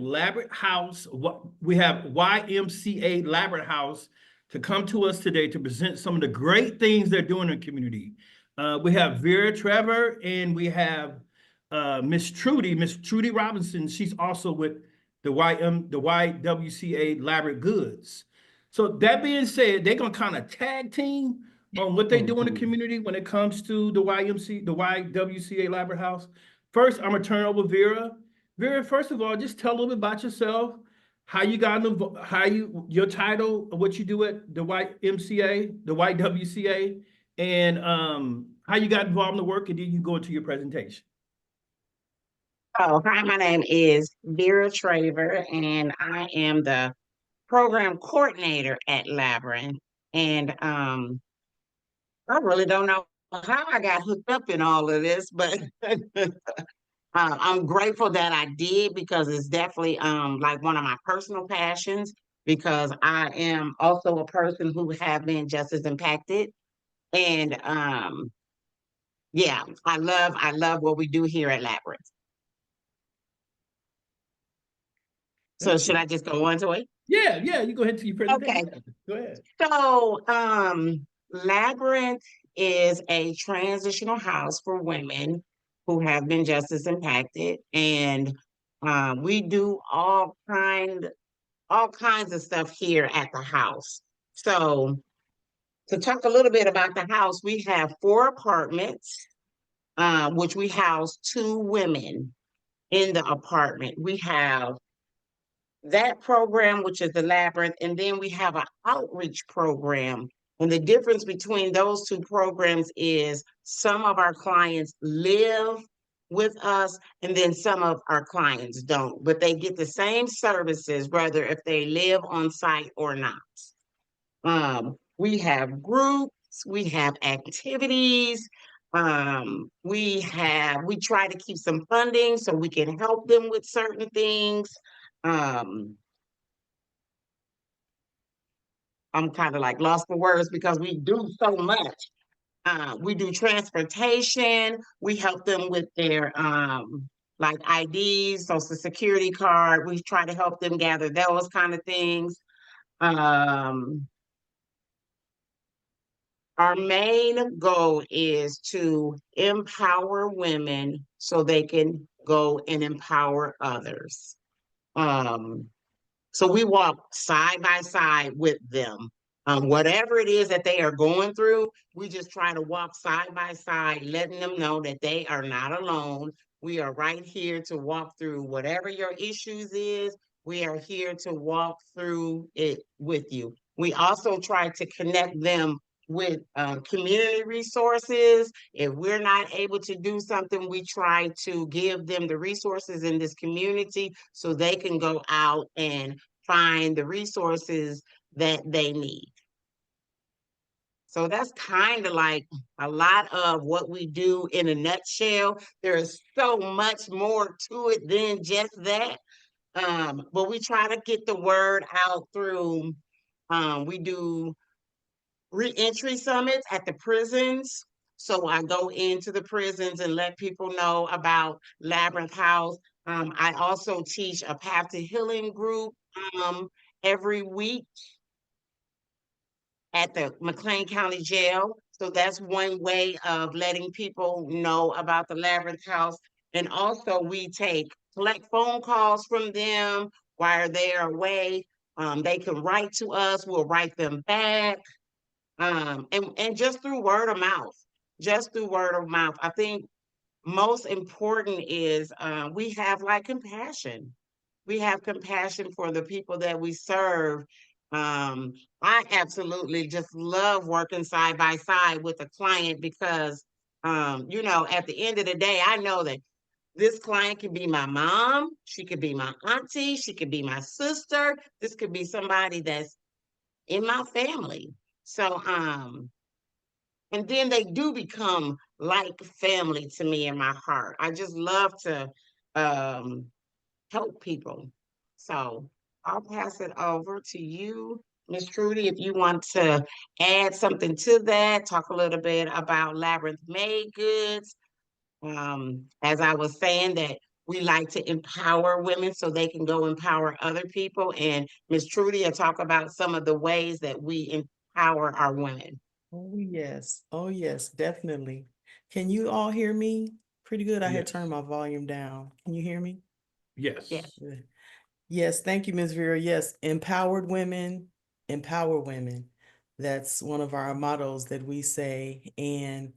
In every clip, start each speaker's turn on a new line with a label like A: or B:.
A: Labyrinth House. We have YMCA Labyrinth House to come to us today to present some of the great things they're doing in the community. We have Vera Traver and we have Miss Trudy Robinson. She's also with the YWCA Labyrinth Goods. So that being said, they're gonna kind of tag team on what they do in the community when it comes to the YWCA Labyrinth House. First, I'm gonna turn it over to Vera. Vera, first of all, just tell a little bit about yourself, how you got involved, your title, what you do at the YWCA, and how you got involved in the work, and then you go into your presentation.
B: Oh, hi, my name is Vera Traver, and I am the program coordinator at Labyrinth. And I really don't know how I got hooked up in all of this, but I'm grateful that I did, because it's definitely like one of my personal passions, because I am also a person who have been just as impacted. And yeah, I love what we do here at Labyrinth. So should I just go on to it?
A: Yeah, you go ahead to your presentation.
B: Okay.
A: Go ahead.
B: So Labyrinth is a transitional house for women who have been justice impacted. And we do all kinds of stuff here at the house. So to talk a little bit about the house, we have 4 apartments, which we house 2 women in the apartment. We have that program, which is the Labyrinth, and then we have an outreach program. And the difference between those 2 programs is some of our clients live with us, and then some of our clients don't, but they get the same services, whether if they live on site or not. We have groups, we have activities, we try to keep some funding so we can help them with certain things. I'm kind of like lost for words because we do so much. We do transportation. We help them with their like IDs, social security card. We try to help them gather those kind of things. Our main goal is to empower women so they can go and empower others. So we walk side by side with them. Whatever it is that they are going through, we just try to walk side by side, letting them know that they are not alone. We are right here to walk through whatever your issues is. We are here to walk through it with you. We also try to connect them with community resources. If we're not able to do something, we try to give them the resources in this community so they can go out and find the resources that they need. So that's kind of like a lot of what we do in a nutshell. There's so much more to it than just that. But we try to get the word out through, we do reentry summits at the prisons. So I go into the prisons and let people know about Labyrinth House. I also teach a Path to Healing group every week at the McLean County Jail. So that's one way of letting people know about the Labyrinth House. And also we collect phone calls from them while they're away. They can write to us, we'll write them back. And just through word of mouth, I think most important is we have like compassion. We have compassion for the people that we serve. I absolutely just love working side by side with a client because, you know, at the end of the day, I know that this client can be my mom, she could be my auntie, she could be my sister, this could be somebody that's in my family. So, and then they do become like family to me in my heart. I just love to help people. So I'll pass it over to you, Miss Trudy, if you want to add something to that, talk a little bit about Labyrinth Made Goods. As I was saying, that We like to empower women so they can go empower other people. And Miss Trudy will talk about some of the ways that we empower our women.
C: Oh, yes. Oh, yes, definitely. Can you all hear me? Pretty good. I had
A: Yes.
C: turned my volume down. Can you hear me?
A: Yes.
C: Good. Yes, thank you, Ms. Vera. Yes, empowered women, empower women. That's one of our mottos that we say. And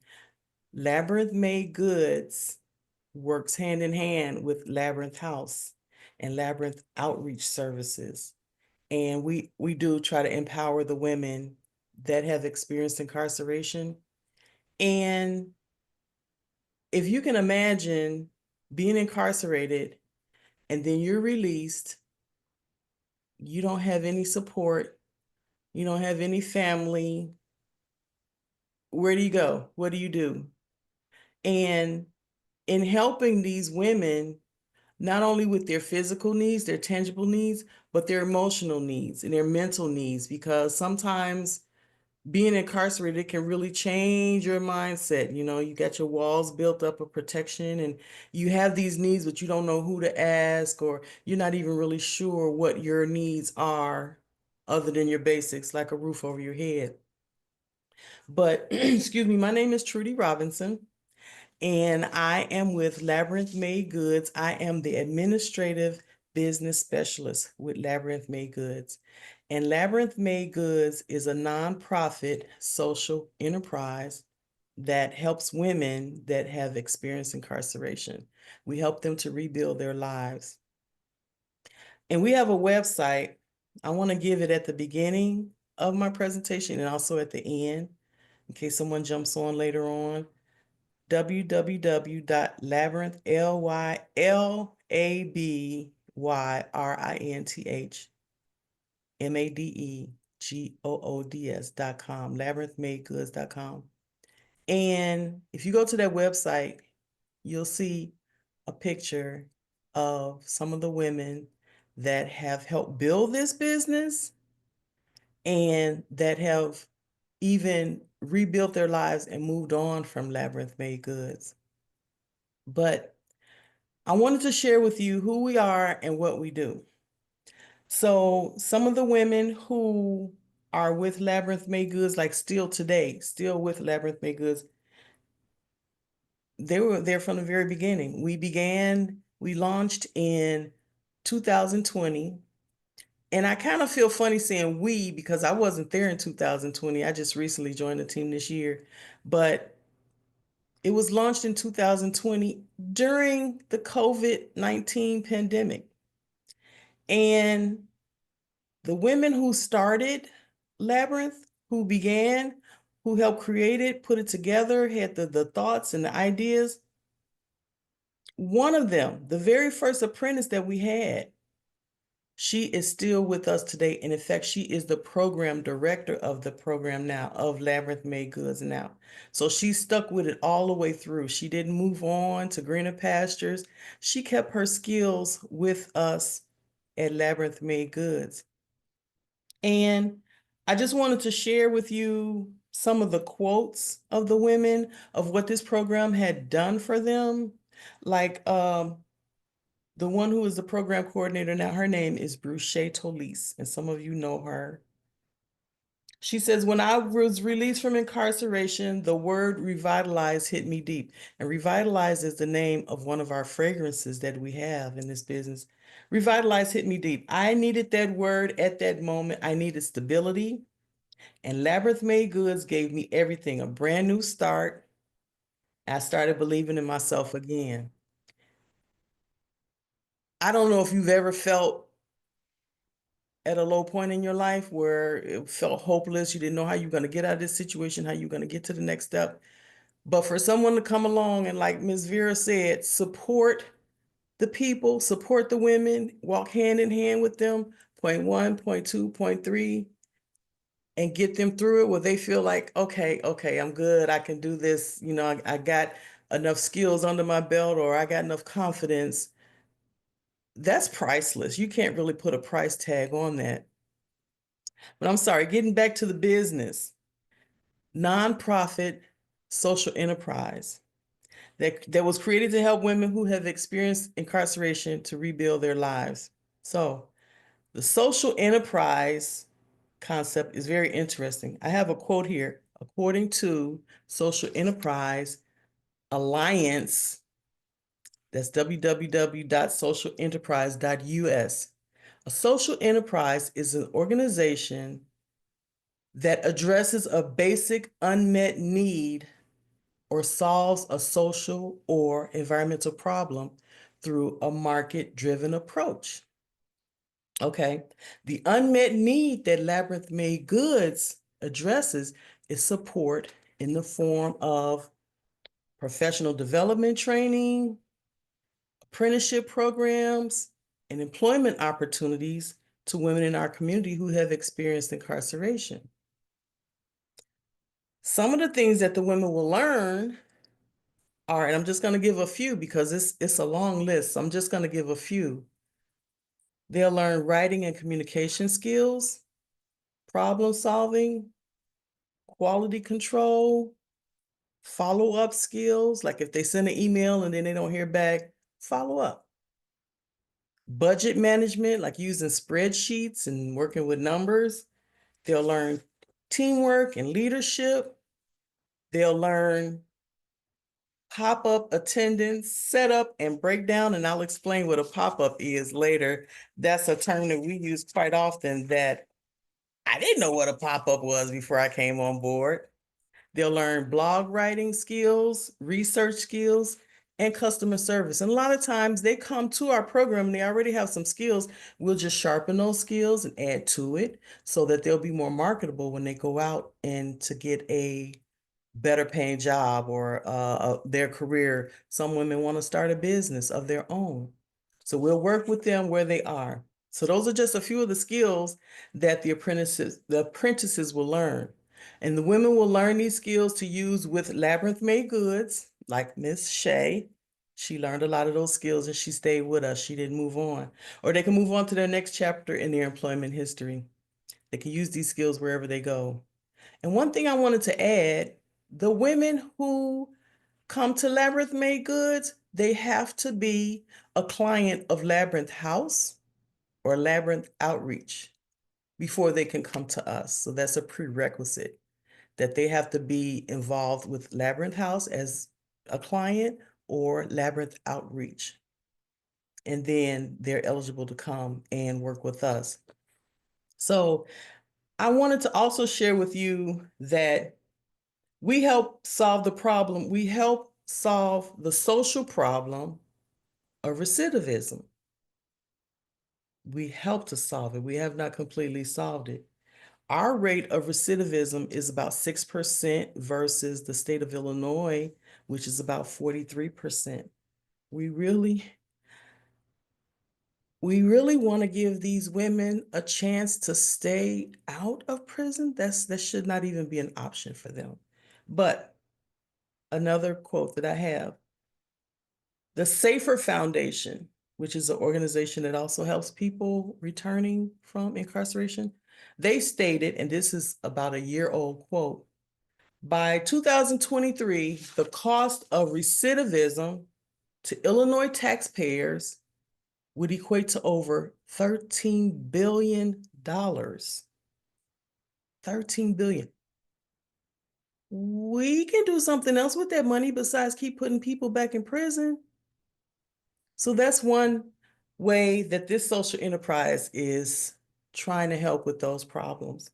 C: Labyrinth Made Goods works hand in hand with Labyrinth House and Labyrinth Outreach Services. And we do try to empower the women that have experienced incarceration. And if you can imagine being incarcerated and then you're released, you don't have any support, you don't have any family, where do you go? What do you do? And in helping these women, not only with their physical needs, their tangible needs, but their emotional needs and their mental needs, because sometimes being incarcerated can really change your mindset. You know, you got your walls built up of protection and you have these needs, but you don't know who to ask, or you're not even really sure what your needs are other than your basics, like a roof over your head. But excuse me, my name is Trudy Robinson, and I am with Labyrinth Made Goods. I am the administrative business specialist with Labyrinth Made Goods. And Labyrinth Made Goods is a nonprofit social enterprise that helps women that have experienced incarceration. We help them to rebuild their lives. And we have a website. I want to give it at the beginning of my presentation and also at the end, in case someone jumps on later on. www.labyrinth, labyrinth.madeGoods.com, labyrinthmadegoods.com. And if you go to that website, you'll see a picture of some of the women that have helped build this business and that have even rebuilt their lives and moved on from Labyrinth Made Goods. But I wanted to share with you who we are and what we do. So some of the women who are with Labyrinth Made Goods, like still today, still with Labyrinth Made Goods, they were there from the very beginning. We launched in 2020. And I kind of feel funny saying we because I wasn't there in 2020. I just recently joined the team this year. But it was launched in 2020 during the COVID-19 pandemic. And the women who started Labyrinth, who helped create it, put it together, had the thoughts and the ideas, one of them, the very first apprentice that we had, she is still with us today. And in fact, she is the program director of the program now, of Labyrinth Made Goods now. So she stuck with it all the way through. She didn't move on to greener pastures. She kept her skills with us at Labyrinth Made Goods. And I just wanted to share with you some of the quotes of the women of what this program had done for them. Like the one who is the program coordinator now, her name is Bruce Tolis, and some of you know her. She says, when I was released from incarceration, the word revitalize hit me deep. And revitalize is the name of one of our fragrances that we have in this business. Revitalize hit me deep. I needed that word at that moment. I needed stability. And Labyrinth Made Goods gave me everything, a brand new start. I started believing in myself again. I don't know if you've ever felt at a low point in your life where it felt hopeless. You didn't know how you're going to get out of this situation, how you're going to get to the next step. But for someone to come along and, like Ms. Vera said, support the people, support the women, walk hand in hand with them, point one, point two, point three, and get them through it where they feel like, okay, I'm good. I can do this. You know, I got enough skills under my belt, or I got enough confidence. That's priceless. You can't really put a price tag on that. But I'm sorry, getting back to the business, nonprofit social enterprise. that was created to help women who have experienced incarceration to rebuild their lives. So the social enterprise concept is very interesting. I have a quote here. According to Social Enterprise Alliance, that's www.socialenterprise.us. A social enterprise is an organization that addresses a basic unmet need or solves a social or environmental problem through a market-driven approach. Okay, the unmet need that Labyrinth Made Goods addresses is support in the form of professional development training, apprenticeship programs, and employment opportunities to women in our community who have experienced incarceration. Some of the things that the women will learn are, and I'm just going to give a few because it's a long list, so I'm just going to give a few. They'll learn writing and communication skills, problem solving, quality control, follow-up skills, like if they send an email and then they don't hear back, follow up. Budget management, like using spreadsheets and working with numbers. They'll learn teamwork and leadership. They'll learn pop-up attendance, setup, and breakdown, and I'll explain what a pop-up is later. That's a term that we use quite often that I didn't know what a pop-up was before I came on board. They'll learn blog writing skills, research skills, and customer service. And a lot of times they come to our program and they already have some skills. We'll just sharpen those skills and add to it so that they'll be more marketable when they go out and to get a better paying job or their career. Some women want to start a business of their own. So we'll work with them where they are. So those are just a few of the skills that the apprentices will learn. And the women will learn these skills to use with Labyrinth Made Goods, like Miss Shay. She learned a lot of those skills and she stayed with us. She didn't move on. Or they can move on to their next chapter in their employment history. They can use these skills wherever they go. And one thing I wanted to add, the women who come to Labyrinth Made Goods, they have to be a client of Labyrinth House or Labyrinth Outreach before they can come to us. So that's a prerequisite that they have to be involved with Labyrinth House as a client or Labyrinth Outreach. And then they're eligible to come and work with us. So I wanted to also share with you that we help solve the problem. We help solve the social problem of recidivism. We help to solve it. We have not completely solved it. Our rate of recidivism is about 6% versus the state of Illinois, which is about 43%. We really want to give these women a chance to stay out of prison. That should not even be an option for them. But another quote that I have, the Safer Foundation, which is an organization that also helps people returning from incarceration, they stated, and this is about a year-old quote, by 2023, the cost of recidivism to Illinois taxpayers would equate to over $13 billion. $13 billion. We can do something else with that money besides keep putting people back in prison. So that's one way that this social enterprise is trying to help with those problems.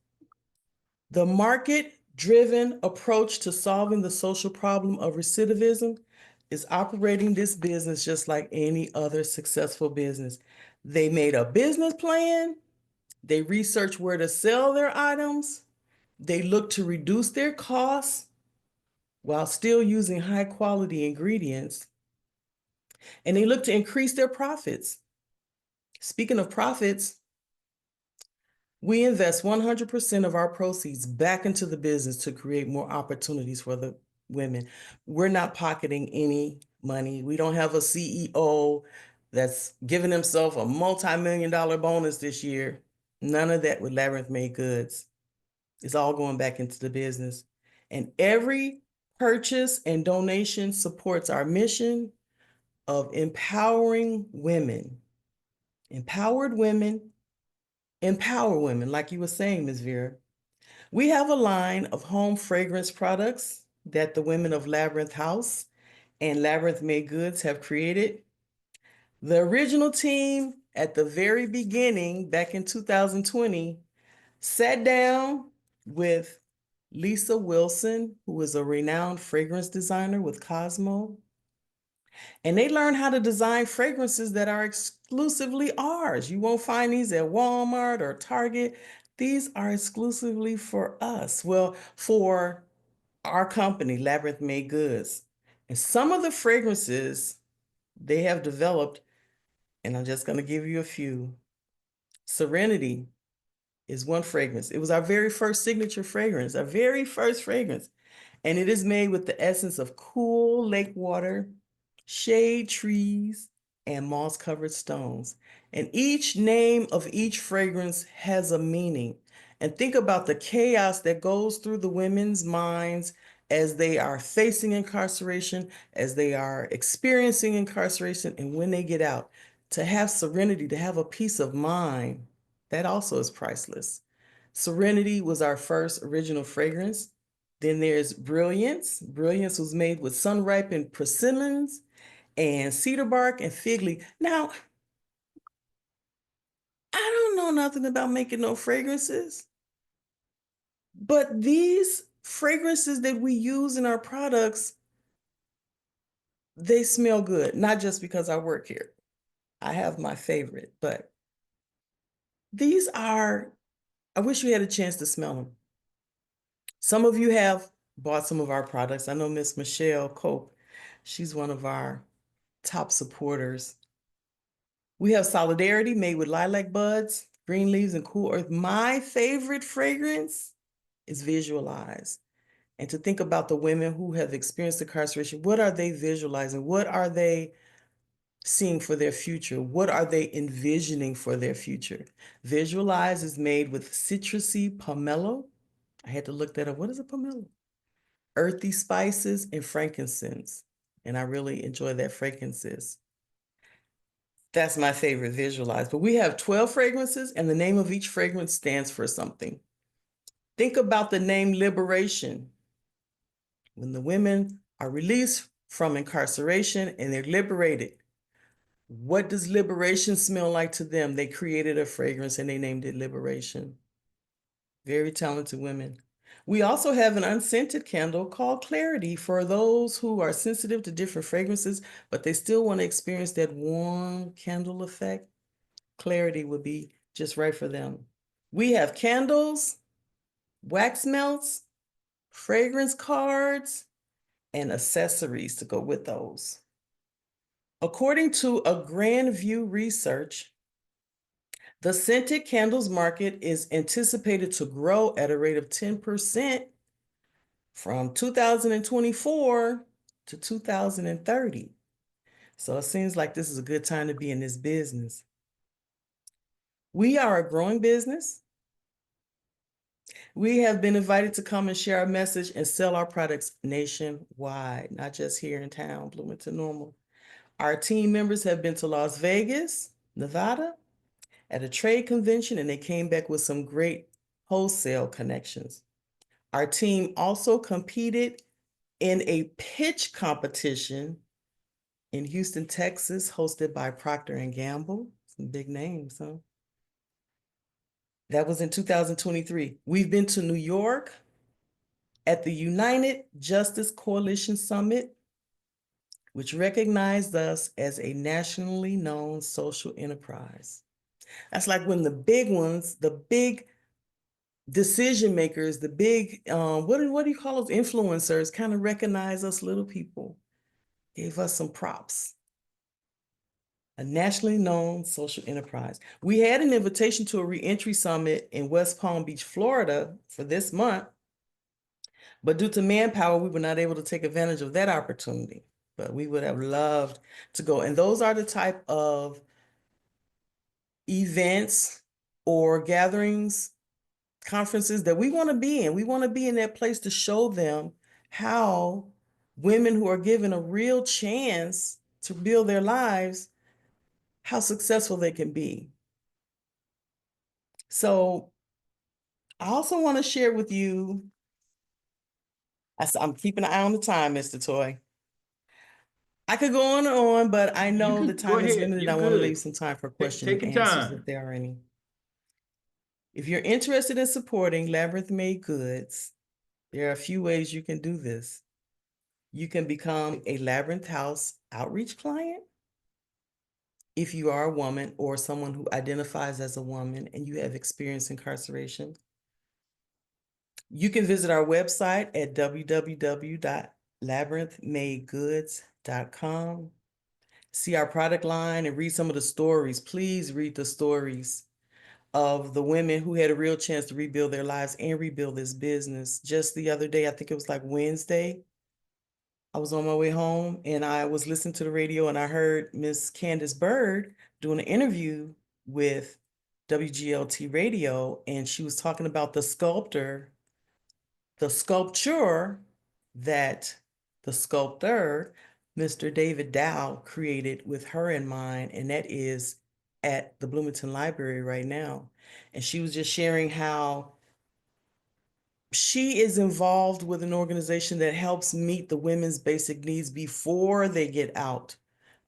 C: The market-driven approach to solving the social problem of recidivism is operating this business just like any other successful business. They made a business plan, they research where to sell their items, they look to reduce their costs while still using high-quality ingredients, and they look to increase their profits. Speaking of profits, we invest 100% of our proceeds back into the business to create more opportunities for the women. We're not pocketing any money. We don't have a CEO that's giving himself a multi-million-dollar bonus this year. None of that with Labyrinth Made Goods. It's all going back into the business. And every purchase and donation supports our mission of empowering women. Empowered women, empower women, like you were saying, Ms. Vera. We have a line of home fragrance products that the women of Labyrinth House and Labyrinth Made Goods have created. The original team at the very beginning, back in 2020, sat down with Lisa Wilson, who is a renowned fragrance designer with Cosmo, and they learned how to design fragrances that are exclusively ours. You won't find these at Walmart or Target. These are exclusively for us. Well, for our company, Labyrinth Made Goods. And some of the fragrances they have developed, and I'm just going to give you a few. Serenity is one fragrance. It was our very first signature fragrance, our very first fragrance. And it is made with the essence of cool lake water, shade trees, and moss-covered stones. And each name of each fragrance has a meaning. And think about the chaos that goes through the women's minds as they are facing incarceration, as they are experiencing incarceration, and when they get out. To have serenity, to have a peace of mind, that also is priceless. Serenity was our first original fragrance. Then there's Brilliance. Brilliance was made with sun-ripened persimmons and cedar bark and fig leaf. Now, I don't know nothing about making no fragrances, but these fragrances that we use in our products, they smell good, not just because I work here. I have my favorite, but these are, I wish you had a chance to smell them. Some of you have bought some of our products. I know Miss Michelle Cope, she's one of our top supporters. We have Solidarity made with lilac buds, green leaves, and cool earth. My favorite fragrance is Visualize. And to think about the women who have experienced incarceration, what are they visualizing? What are they seeing for their future? What are they envisioning for their future? Visualize is made with citrusy pomelo. I had to look that up. What is a pomelo? Earthy spices and frankincense. And I really enjoy that frankincense. That's my favorite, Visualize. But we have 12 fragrances, and the name of each fragrance stands for something. Think about the name Liberation. When the women are released from incarceration and they're liberated, what does liberation smell like to them? They created a fragrance and they named it Liberation. Very talented women. We also have an unscented candle called Clarity for those who are sensitive to different fragrances, but they still want to experience that warm candle effect. Clarity would be just right for them. We have candles, wax melts, fragrance cards, and accessories to go with those. According to a Grand View research, the scented candles market is anticipated to grow at a rate of 10% from 2024 to 2030. So it seems like this is a good time to be in this business. We are a growing business. We have been invited to come and share our message and sell our products nationwide, not just here in town, Bloomington Normal. Our team members have been to Las Vegas, Nevada, at a trade convention, and they came back with some great wholesale connections. Our team also competed in a pitch competition in Houston, Texas, hosted by Procter & Gamble. Some big names, huh? That was in 2023. We've been to New York at the United Justice Coalition Summit, which recognized us as a nationally known social enterprise. That's like when the big ones, the big decision makers, the big, what do you call those, influencers, kind of recognize us little people, gave us some props. A nationally known social enterprise. We had an invitation to a Reentry Summit in West Palm Beach, Florida for this month, but due to manpower, we were not able to take advantage of that opportunity, but we would have loved to go. And those are the type of events or gatherings, conferences that we want to be in. We want to be in that place to show them how women who are given a real chance to build their lives, how successful they can be. So I also want to share with you, I'm keeping an eye on the time, Mr. Toy. I could go on and on, but I know the
A: Go
C: time is
A: ahead.
C: limited.
A: You're
C: I want to leave
A: good.
C: some time for question
A: Take
C: and
A: your
C: answers if
A: time.
C: there are any. If you're interested in supporting Labyrinth Made Goods, there are a few ways you can do this. You can become a Labyrinth House outreach client if you are a woman or someone who identifies as a woman and you have experienced incarceration. You can visit our website at www.labyrinthmadegoods.com. See our product line and read some of the stories. Please read the stories of the women who had a real chance to rebuild their lives and rebuild this business. Just the other day, I think it was like Wednesday, I was on my way home and I was listening to the radio and I heard Miss Candace Bird doing an interview with WGLT radio, and she was talking about the sculpture that the sculptor, Mr. David Dow, created with her in mind, and that is at the Bloomington Library right now. And she was just sharing how she is involved with an organization that helps meet the women's basic needs before they get out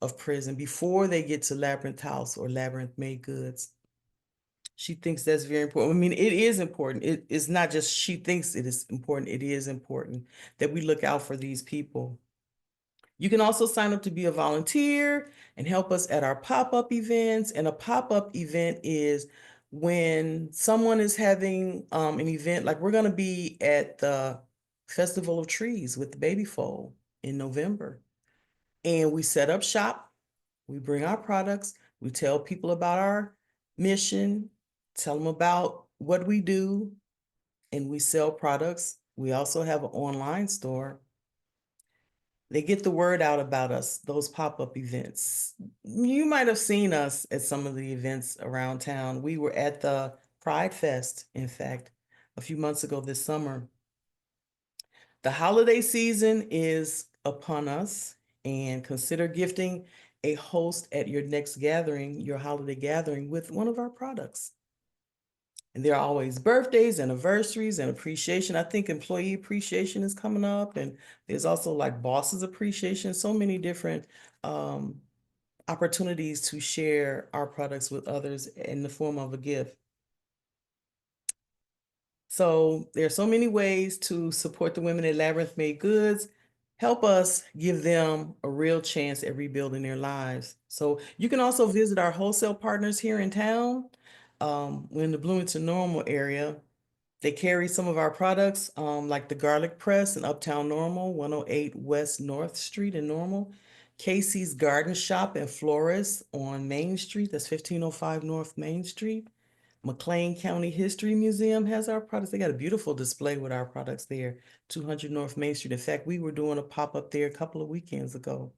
C: of prison, before they get to Labyrinth House or Labyrinth Made Goods. She thinks that's very important. I mean, it is important. It is not just she thinks it is important. It is important that we look out for these people. You can also sign up to be a volunteer and help us at our pop-up events. And a pop-up event is when someone is having an event, like we're going to be at the Festival of Trees with the Baby Fold in November. And we set up shop, we bring our products, we tell people about our mission, tell them about what we do, and we sell products. We also have an online store. They get the word out about us, those pop-up events. You might have seen us at some of the events around town. We were at the Pride Fest, in fact, a few months ago this summer. The holiday season is upon us, and consider gifting a host at your next gathering, your holiday gathering, with one of our products. And there are always birthdays, anniversaries, and appreciation. I think employee appreciation is coming up, and there's also like bosses appreciation, so many different opportunities to share our products with others in the form of a gift. So there are so many ways to support the women at Labyrinth Made Goods. Help us give them a real chance at rebuilding their lives. So you can also visit our wholesale partners here in town. We're in the Bloomington Normal area. They carry some of our products, like the garlic press in Uptown Normal, 108 West North Street in Normal. Casey's Garden Shop and Florist on Main Street, that's 1505 North Main Street. McLean County History Museum has our products. They got a beautiful display with our products there, 200 North Main Street. In fact, we were doing a pop-up there a couple of weekends ago,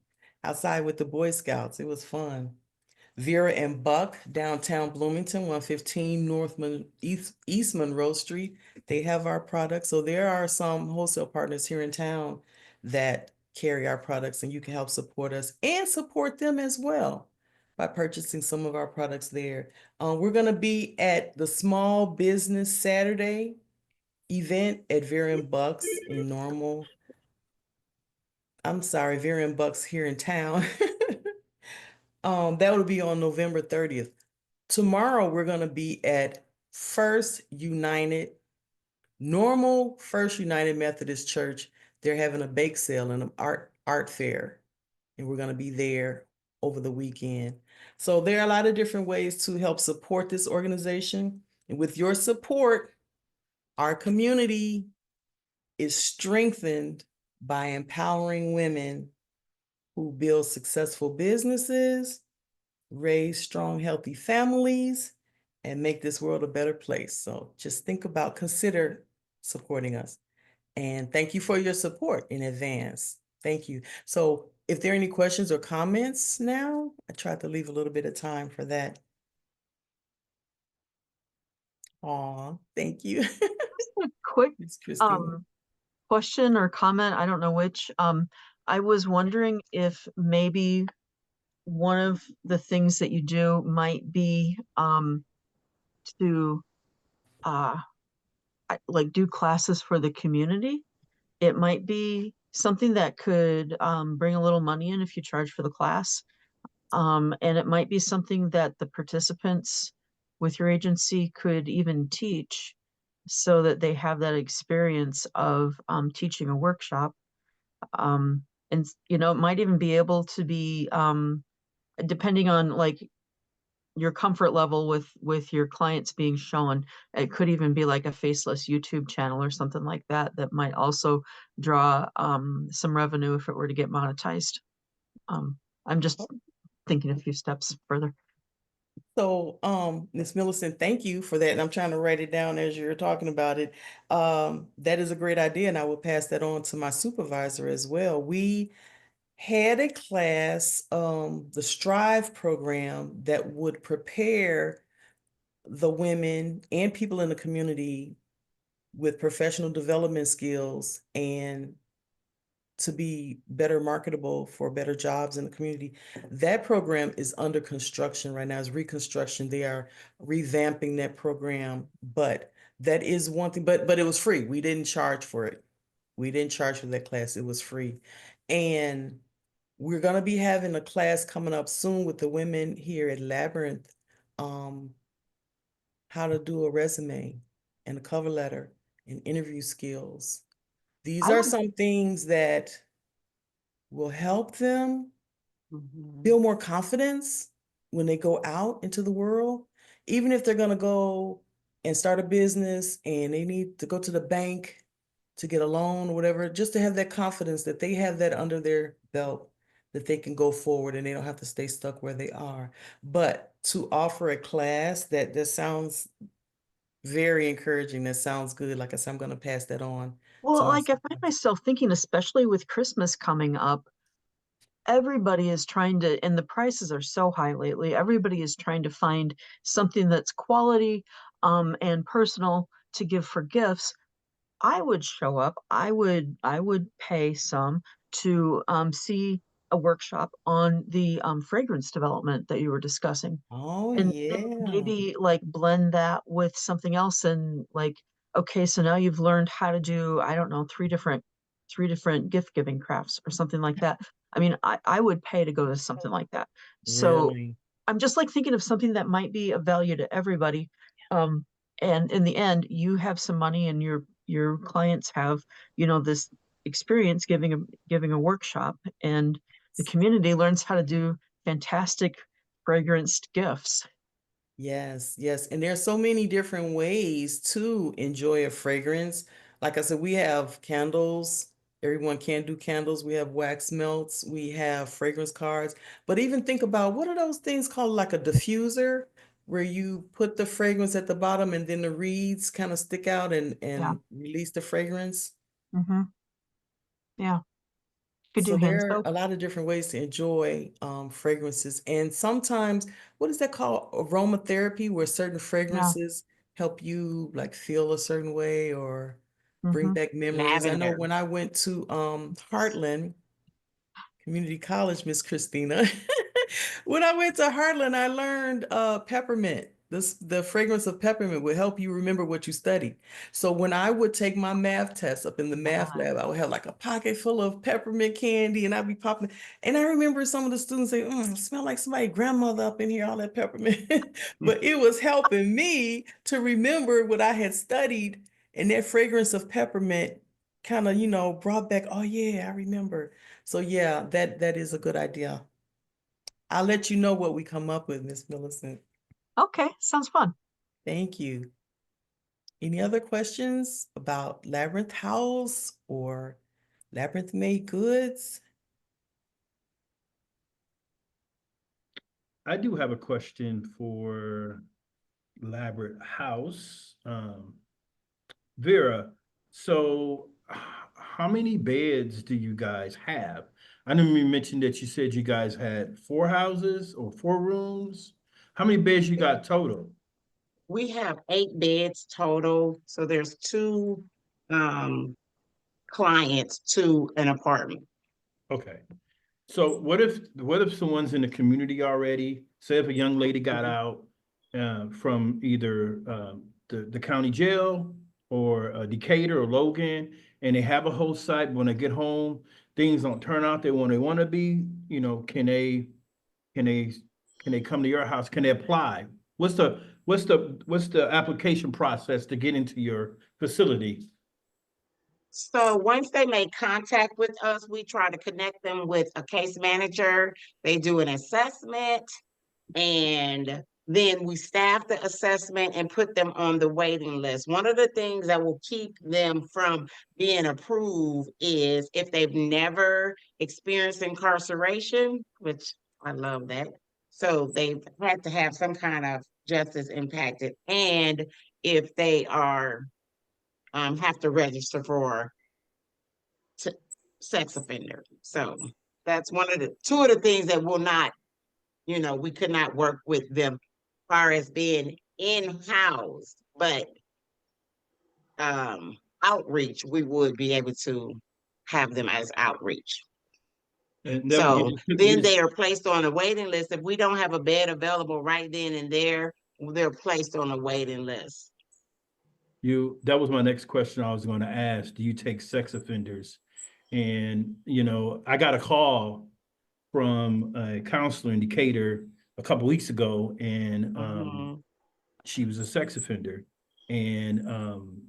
C: outside with the Boy Scouts. It was fun. Vera and Buck, downtown Bloomington, 115 East Monroe Street. They have our products. So there are some wholesale partners here in town that carry our products, and you can help support us and support them as well by purchasing some of our products there. We're going to be at the Small Business Saturday event at Vera and Buck's in Normal. I'm sorry, Vera and Buck's here in town. That would be on November 30th. Tomorrow, we're going to be at First United Methodist Church. They're having a bake sale and an art fair, and we're going to be there over the weekend. So there are a lot of different ways to help support this organization. And with your support, our community is strengthened by empowering women who build successful businesses, raise strong, healthy families, and make this world a better place. So just consider supporting us. And thank you for your support in advance. Thank you. So if there are any questions or comments now, I tried to leave a little bit of time for that. Aw, thank you.
D: Quick,
C: Miss Christina.
D: question or comment, I don't know which. I was wondering if maybe one of the things that you do might be to like do classes for the community. It might be something that could bring a little money in if you charge for the class. And it might be something that the participants with your agency could even teach so that they have that experience of teaching a workshop. And you know, it might even be able to be depending on like your comfort level with your clients being shown, it could even be like a faceless YouTube channel or something like that that might also draw some revenue if it were to get monetized. I'm just thinking a few steps further.
C: So, Ms. Millicent, thank you for that. And I'm trying to write it down as you're talking about it. That is a great idea, and I will pass that on to my supervisor as well. We had a class, the Strive program, that would prepare the women and people in the community with professional development skills and to be better marketable for better jobs in the community. That program is under construction right now. It's reconstruction. They are revamping that program, but that is one thing, but it was free. We didn't charge for it. We didn't charge for that class. It was free. And we're going to be having a class coming up soon with the women here at Labyrinth, how to do a resume and a cover letter and interview skills. These
D: I
C: are
D: would,
C: some things that will help them
B: Mhm.
C: feel more confidence when they go out into the world, even if they're going to go and start a business and they need to go to the bank to get a loan or whatever, just to have that confidence that they have that under their belt, that they can go forward and they don't have to stay stuck where they are. But to offer a class that sounds very encouraging, that sounds good. Like I said, I'm going to pass that on to
D: well,
C: my
D: like I find
C: supervisor.
D: myself thinking, especially with Christmas coming up, everybody is trying to, and the prices are so high lately, everybody is trying to find something that's quality and personal to give for gifts. I would show up, I would pay some to see a workshop on the fragrance development that you were discussing.
C: Oh,
D: And then
C: yeah.
D: maybe like blend that with something else and like, okay, so now you've learned how to do, I don't know, three different gift giving crafts or something like that. I mean, I would pay to go to something like that. So
C: Really?
D: I'm just like thinking of something that might be of value to everybody. Um, and in the end, you have some money and your clients have, you know, this experience giving a workshop, and the community learns how to do fantastic fragranced gifts.
C: Yes, yes. And there's so many different ways to enjoy a fragrance. Like I said, we have candles. Everyone can do candles. We have wax melts. We have fragrance cards. But even think about, what are those things called, like a diffuser, where you put the fragrance at the bottom and then the reeds kind of stick out and
D: Yeah.
C: release the fragrance.
D: Hmm. Yeah. Could do
C: So
D: hand
C: there are
D: soap.
C: a lot of different ways to enjoy fragrances. And sometimes, what is that called? Aromatherapy, where certain
D: Yeah.
C: fragrances help you like feel a certain way or bring
D: Hmm.
C: back memories. I know
B: Lavender.
C: when I went to Heartland Community College, Miss Christina. When I went to Heartland, I learned peppermint. The fragrance of peppermint would help you remember what you studied. So when I would take my math test up in the math lab, I would have like a pocket full of peppermint candy and I'd be popping. And I remember some of the students say, it smell like somebody's grandmother up in here, all that peppermint. But it was helping me to remember what I had studied. And that fragrance of peppermint kind of, brought back, oh yeah, I remember. So yeah, that is a good idea. I'll let you know what we come up with, Miss Millicent.
D: Okay, sounds fun.
C: Thank you. Any other questions about Labyrinth House or Labyrinth Made Goods?
A: I do have a question for Labyrinth House. Vera, so how many beds do you guys have? I know you mentioned that you said you guys had 4 houses or 4 rooms. How many beds you got total?
B: We have 8 beds total, so there's 2 um clients to an apartment.
A: Okay. So what if someone's in the community already? Say if a young lady got out from either the county jail or Decatur or Logan, and they have a host site. When they get home, things don't turn out they want to be. You know, can they can they come to your house? Can they apply? What's the application process to get into your facility?
B: So once they make contact with us, we try to connect them with a case manager. They do an assessment, and then we staff the assessment and put them on the waiting list. One of the things that will keep them from being approved is if they've never experienced incarceration, which I love that. So they've had to have some kind of justice impacted, and if they are have to register for sex offender. So that's two of the things that will not, we could not work with them as far as being in-house, but outreach, we would be able to have them as outreach.
A: And then
B: So then they are placed on a waiting list. If we don't have a bed available right then and there, they're placed on a waiting list.
A: that was my next question I was going to ask. Do you take sex offenders? And, I got a call from a counselor in Decatur a couple weeks ago, and she was a sex offender. And,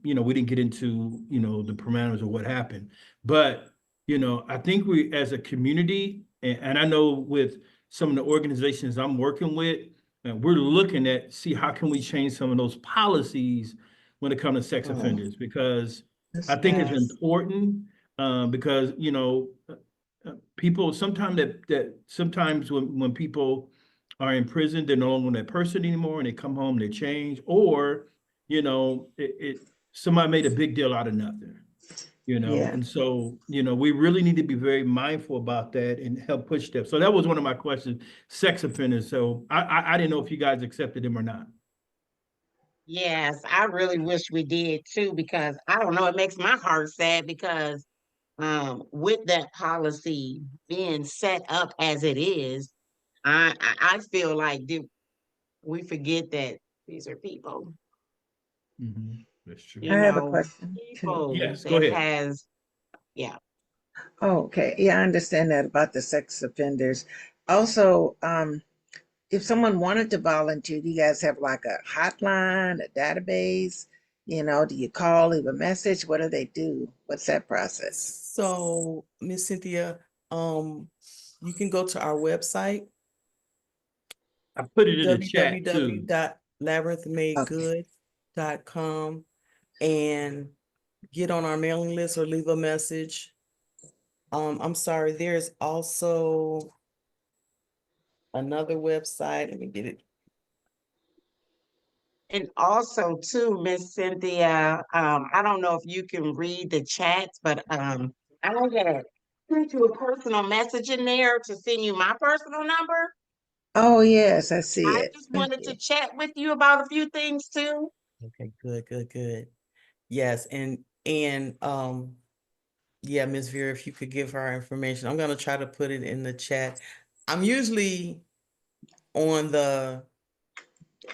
A: we didn't get into, the parameters of what happened. But, I think we, as a community, and I know with some of the organizations I'm working with, we're looking at see how can we change some of those policies when it comes to sex offenders, because I think it's important, because, people sometimes sometimes when people are in prison, they're no longer that person anymore, and they come home, they change, or, somebody made a big deal out of nothing.
E: Yeah.
A: And so, we really need to be very mindful about that and help push that. So that was one of my questions, sex offenders. So I didn't know if you guys accepted them or not.
B: Yes, I really wish we did too, because I don't know, it makes my heart sad because with that policy being set up as it is, I feel like we forget that these are people,
A: That's true.
E: I have a question too.
B: people
A: Yes, go
B: that
A: ahead.
B: yeah.
E: Oh, okay. Yeah, I understand that about the sex offenders. Also, if someone wanted to volunteer, do you guys have like a hotline, a database? Do you call, leave a message? What do they do? What's that process?
C: So, Miss Cynthia, you can go to our website,
A: I put it in the chat too.
C: www.labyrinthmadegoods.com, and get on our mailing list or leave a message. I'm sorry, there's also another website. Let me get it.
B: And also too, Miss Cynthia, I don't know if you can read the chats, but I don't get send you a personal message in there to send you my personal number.
E: Oh, yes, I see
B: I
E: it.
B: just wanted to chat with you about a few things too.
C: Okay, good. Yes, and yeah, Miss Vera, if you could give her our information, I'm gonna try to put it in the chat. I'm usually on the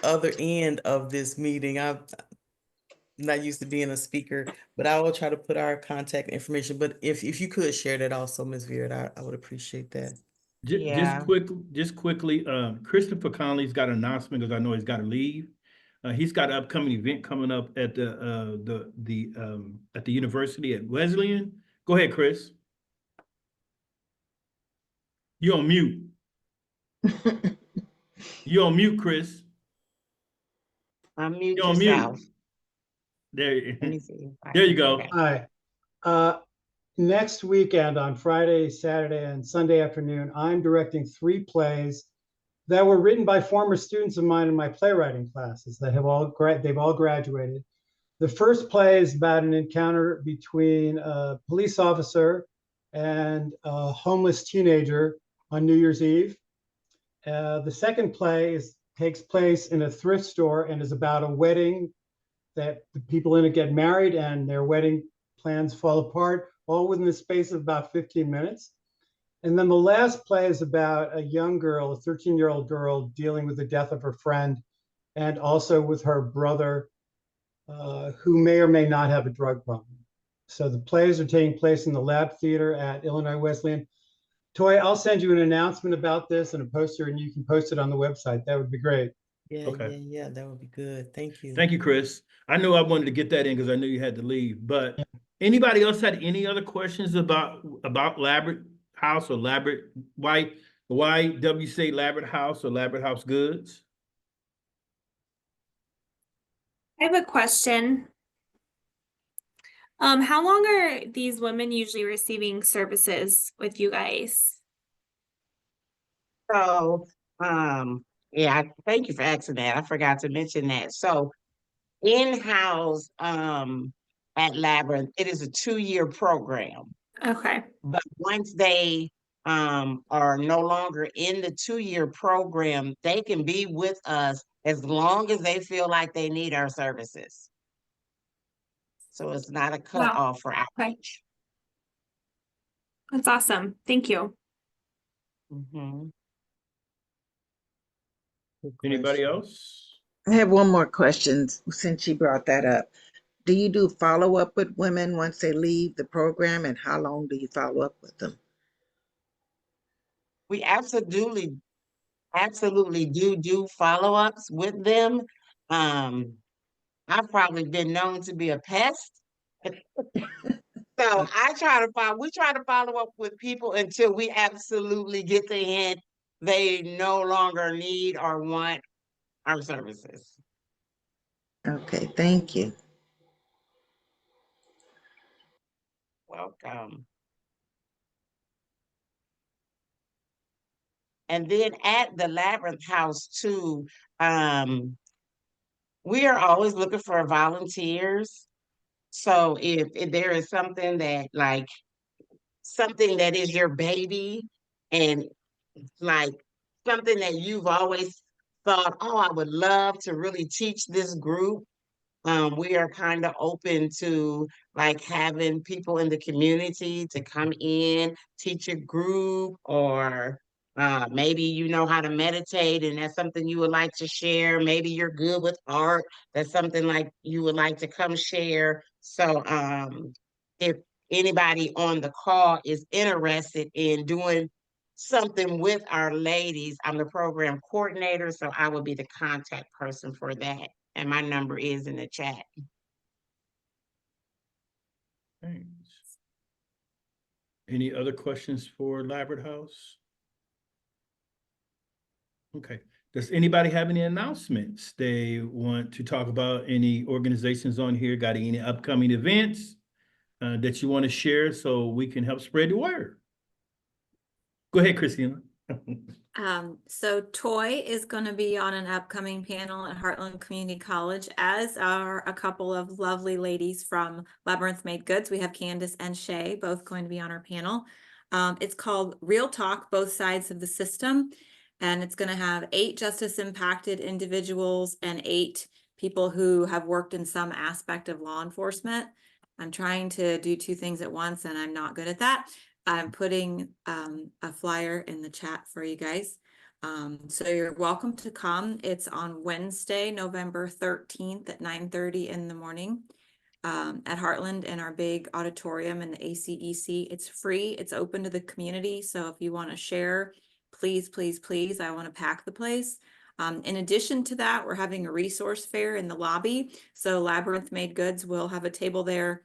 C: other end of this meeting. I'm not used to being a speaker, but I will try to put our contact information. But if you could share that also, Miss Vera, I would appreciate that.
B: Yeah.
A: Just quickly, Christopher Conley's got an announcement because I know he's got to leave. He's got an upcoming event coming up at the university at Wesleyan. Go ahead, Chris. You're on mute. You're on mute, Chris.
B: Unmute
A: You're on
B: yourself.
A: mute. There,
B: Let me see.
A: there you go.
B: Okay.
F: Hi. Next weekend on Friday, Saturday, and Sunday afternoon, I'm directing 3 plays that were written by former students of mine in my playwriting classes that they've all graduated. The first play is about an encounter between a police officer and a homeless teenager on New Year's Eve. The second play takes place in a thrift store and is about a wedding that the people in it get married, and their wedding plans fall apart, all within the space of about 15 minutes. And then the last play is about a young girl, a 13-year-old girl, dealing with the death of her friend and also with her brother, who may or may not have a drug problem. So the plays are taking place in the Lab Theater at Illinois Wesleyan. Toy, I'll send you an announcement about this and a poster, and you can post it on the website. That would be great.
C: Yeah,
A: Okay.
C: yeah, that would be good. Thank you.
A: Thank you, Chris. I know I wanted to get that in because I knew you had to leave, but anybody else had any other questions about Labyrinth House or YWCA Labyrinth House or Labyrinth House Goods?
G: I have a question. How long are these women usually receiving services with you guys?
B: So, yeah, thank you for asking that. I forgot to mention that. So in-house, at Labyrinth, it is a 2-year program.
G: Okay.
B: But once they are no longer in the 2-year program, they can be with us as long as they feel like they need our services. So it's not a cutoff for outreach.
G: That's awesome. Thank you.
B: Mhm.
C: Good
A: Anybody
C: question.
A: else?
E: I have one more question since she brought that up. Do you do follow-up with women once they leave the program, and how long do you follow up with them?
B: We absolutely do follow-ups with them. I've probably been known to be a pest. So we try to follow up with people until we absolutely get the hint they no longer need or want our services.
E: Okay, thank you.
B: Welcome. And then at the Labyrinth House too, we are always looking for volunteers. So if there is something that is your baby and like something that you've always thought, oh, I would love to really teach this group. We are kind of open to having people in the community to come in, teach a group, or maybe you know how to meditate and that's something you would like to share. Maybe you're good with art. That's something you would like to come share. So if anybody on the call is interested in doing something with our ladies, I'm the program coordinator, so I will be the contact person for that. And my number is in the chat.
A: Thanks. Any other questions for Labyrinth House? Okay. Does anybody have any announcements they want to talk about? Any organizations on here got any upcoming events that you want to share so we can help spread the word? Go ahead, Christina.
H: So Toy is going to be on an upcoming panel at Heartland Community College, as are a couple of lovely ladies from Labyrinth Made Goods. We have Candace and Shay both going to be on our panel. It's called Real Talk, Both Sides of the System. And it's going to have 8 justice impacted individuals and 8 people who have worked in some aspect of law enforcement. I'm trying to do 2 things at once and I'm not good at that. I'm putting a flyer in the chat for you guys. So you're welcome to come. It's on Wednesday, November 13th at 9:30 in the morning at Heartland in our big auditorium in the ACEC. It's free. It's open to the community. So if you want to share, please, please, please, I want to pack the place. In addition to that, we're having a resource fair in the lobby. So Labyrinth Made Goods will have a table there.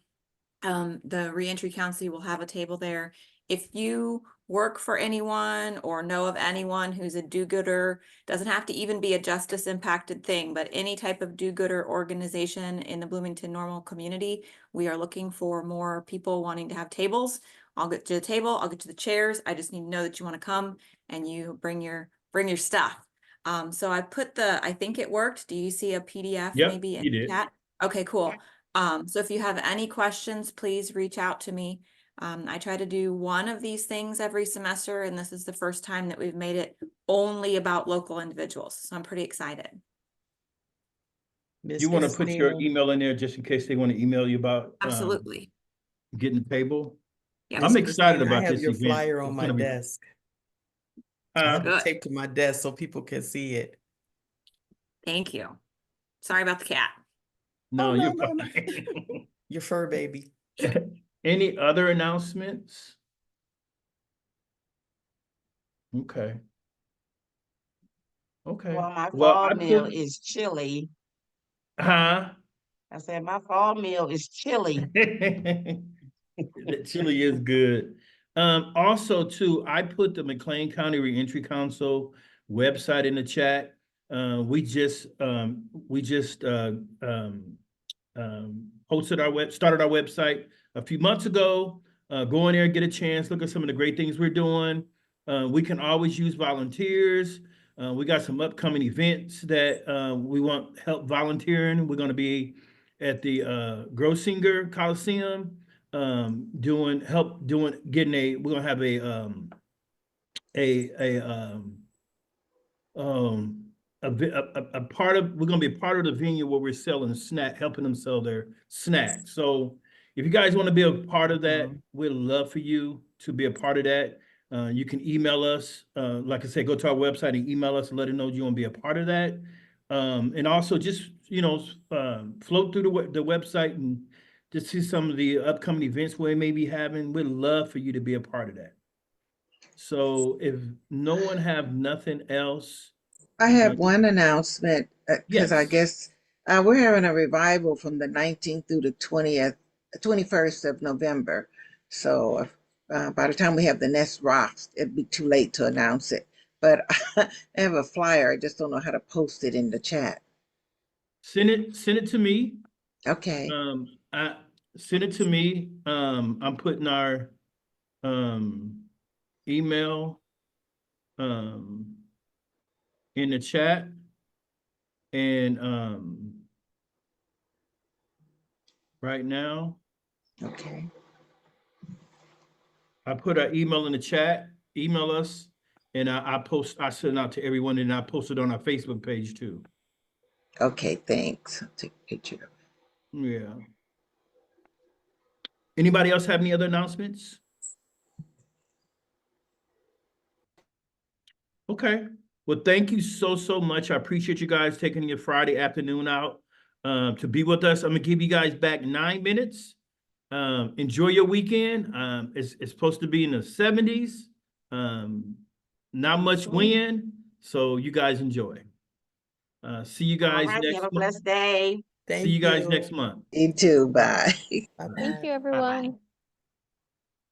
H: The Reentry Council will have a table there. If you work for anyone or know of anyone who's a do-gooder, doesn't have to even be a justice impacted thing, but any type of do-gooder organization in the Bloomington Normal community, we are looking for more people wanting to have tables. I'll get to the table, I'll get to the chairs. I just need to know that you want to come and you bring your stuff. So I put I think it worked. Do you see a PDF maybe in the chat? Okay, cool. So if you have any questions, please reach out to me. I try to do one of these things every semester, and this is the first time that we've made it only about local individuals. So I'm pretty excited.
A: You want to put your email in there just in case they want to email you about?
H: Absolutely.
A: getting the table.
G: Yep.
A: I'm
C: Miss
A: excited
C: Christine, I
A: about
C: have
A: this
C: your
A: event.
C: flyer on
A: It's
C: my
A: gonna be-
C: desk. I have it
G: Good.
C: taped to my desk so people can see it.
G: Thank you. Sorry about the cat.
A: No,
C: Oh,
A: you're
C: no.
A: fine.
C: Your fur baby.
A: Any other announcements? Okay. Okay.
B: Well, my
A: Well,
B: fall
A: I
B: meal
A: put,
B: is chili.
A: huh?
B: I said, my fall meal is chili.
A: That chili is good. Also too, I put the McLean County Reentry Council website in the chat. We just started our website a few months ago. Go in there, get a chance, look at some of the great things we're doing. We can always use volunteers. We got some upcoming events that we want help volunteering. We're going to be at the Grossinger Coliseum we're gonna have we're gonna be a part of the venue where we're selling helping them sell their snacks. So if you guys want to be a part of that, we'd love for you to be a part of that. You can email us, like I said, go to our website and email us and let us know you want to be a part of that. And also just, float through the website and just see some of the upcoming events we may be having. We'd love for you to be a part of that. So if no one have nothing else,
E: I have one announcement because I
A: yes.
E: guess we're having a revival from the 19th through the 21st of November. So by the time we have the next rocks, it'd be too late to announce it. But I have a flyer. I just don't know how to post it in the chat.
A: Send it to me.
E: Okay.
A: Send it to me. I'm putting our email in the chat, and right now
E: Okay.
A: I put our email in the chat. Email us, and I send it out to everyone, and I post it on our Facebook page too.
E: Okay, thanks. I'll take a picture.
A: Yeah. Anybody else have any other announcements? Okay. Well, thank you so much. I appreciate you guys taking your Friday afternoon out to be with us. I'm gonna give you guys back 9 minutes. Enjoy your weekend. It's supposed to be in the 70s. Not much wind, so you guys enjoy. See you
B: All
A: guys
B: right, have
A: next
B: a
A: month.
B: blessed day.
A: See you guys next month.
E: You too. Bye.
C: Bye-bye.
I: Thank you,
B: Bye-bye.
I: everyone.